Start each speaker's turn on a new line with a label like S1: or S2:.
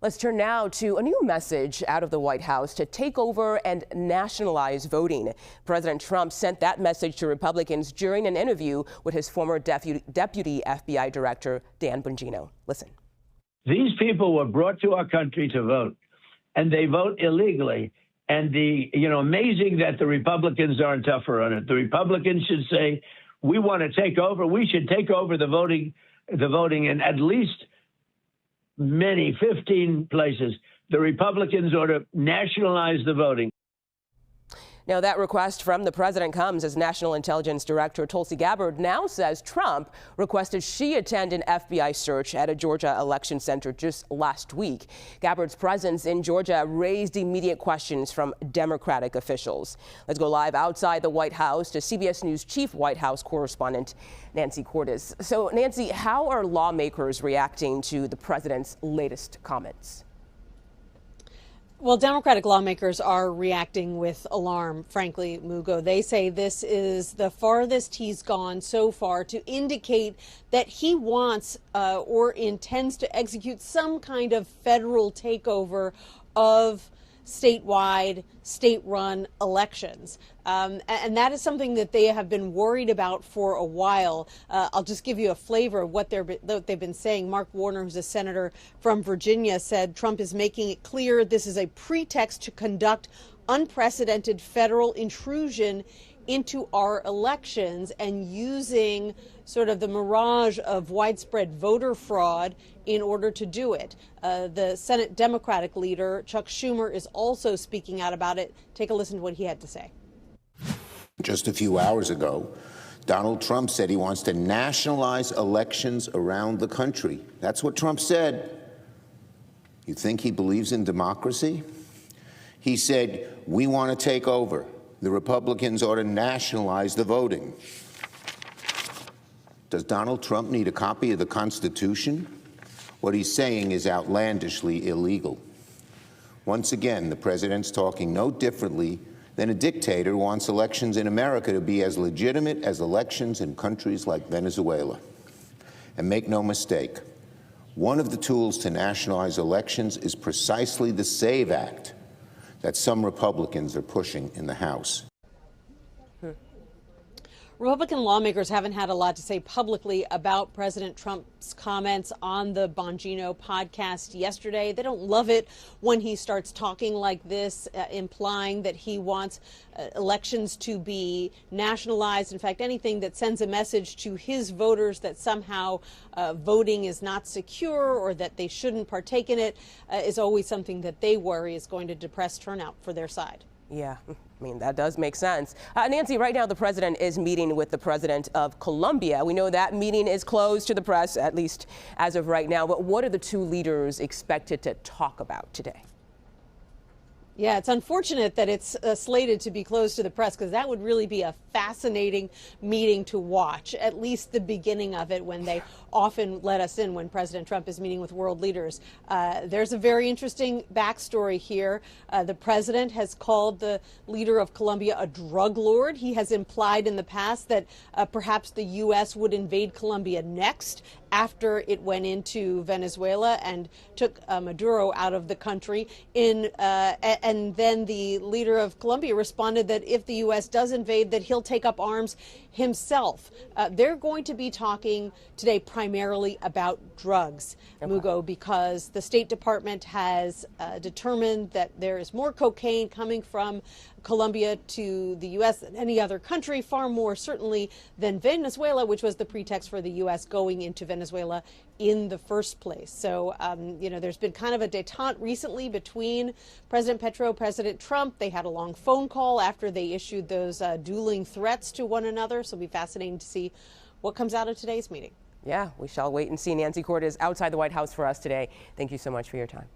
S1: Let's turn now to a new message out of the White House to take over and nationalize voting. President Trump sent that message to Republicans during an interview with his former deputy FBI director, Dan Bongino. Listen.
S2: These people were brought to our country to vote, and they vote illegally. And amazing that the Republicans aren't tougher on it. The Republicans should say, we want to take over. We should take over the voting in at least 15 places. The Republicans ought to nationalize the voting.
S1: Now, that request from the president comes as National Intelligence Director Tulsi Gabbard now says Trump requested she attend an FBI search at a Georgia election center just last week. Gabbard's presence in Georgia raised immediate questions from Democratic officials. Let's go live outside the White House to CBS News chief White House correspondent Nancy Cordes. So, Nancy, how are lawmakers reacting to the president's latest comments?
S3: Well, Democratic lawmakers are reacting with alarm, frankly, Mugo. They say this is the farthest he's gone so far to indicate that he wants or intends to execute some kind of federal takeover of statewide, state-run elections. And that is something that they have been worried about for a while. I'll just give you a flavor of what they've been saying. Mark Warner, who's a senator from Virginia, said Trump is making it clear this is a pretext to conduct unprecedented federal intrusion into our elections and using sort of the mirage of widespread voter fraud in order to do it. The Senate Democratic leader, Chuck Schumer, is also speaking out about it. Take a listen to what he had to say.
S4: Just a few hours ago, Donald Trump said he wants to nationalize elections around the country. That's what Trump said. You think he believes in democracy? He said, we want to take over. The Republicans ought to nationalize the voting. Does Donald Trump need a copy of the Constitution? What he's saying is outlandishly illegal. Once again, the president's talking no differently than a dictator who wants elections in America to be as legitimate as elections in countries like Venezuela. And make no mistake, one of the tools to nationalize elections is precisely the SAVE Act that some Republicans are pushing in the House.
S3: Republican lawmakers haven't had a lot to say publicly about President Trump's comments on the Bongino podcast yesterday. They don't love it when he starts talking like this, implying that he wants elections to be nationalized. In fact, anything that sends a message to his voters that somehow voting is not secure or that they shouldn't partake in it is always something that they worry is going to depress turnout for their side.
S1: Yeah, I mean, that does make sense. Nancy, right now the president is meeting with the president of Colombia. We know that meeting is closed to the press, at least as of right now. But what are the two leaders expected to talk about today?
S3: Yeah, it's unfortunate that it's slated to be closed to the press, because that would really be a fascinating meeting to watch, at least the beginning of it, when they often let us in when President Trump is meeting with world leaders. There's a very interesting backstory here. The president has called the leader of Colombia a drug lord. He has implied in the past that perhaps the U.S. would invade Colombia next after it went into Venezuela and took Maduro out of the country. And then the leader of Colombia responded that if the U.S. does invade, that he'll take up arms himself. They're going to be talking today primarily about drugs, Mugo, because the State Department has determined that there is more cocaine coming from Colombia to the U.S. than any other country, far more certainly than Venezuela, which was the pretext for the U.S. going into Venezuela in the first place. So, there's been kind of a detente recently between President Petro, President Trump. They had a long phone call after they issued those dueling threats to one another. So it'll be fascinating to see what comes out of today's meeting.
S1: Yeah, we shall wait and see. Nancy Cordes outside the White House for us today. Thank you so much for your time.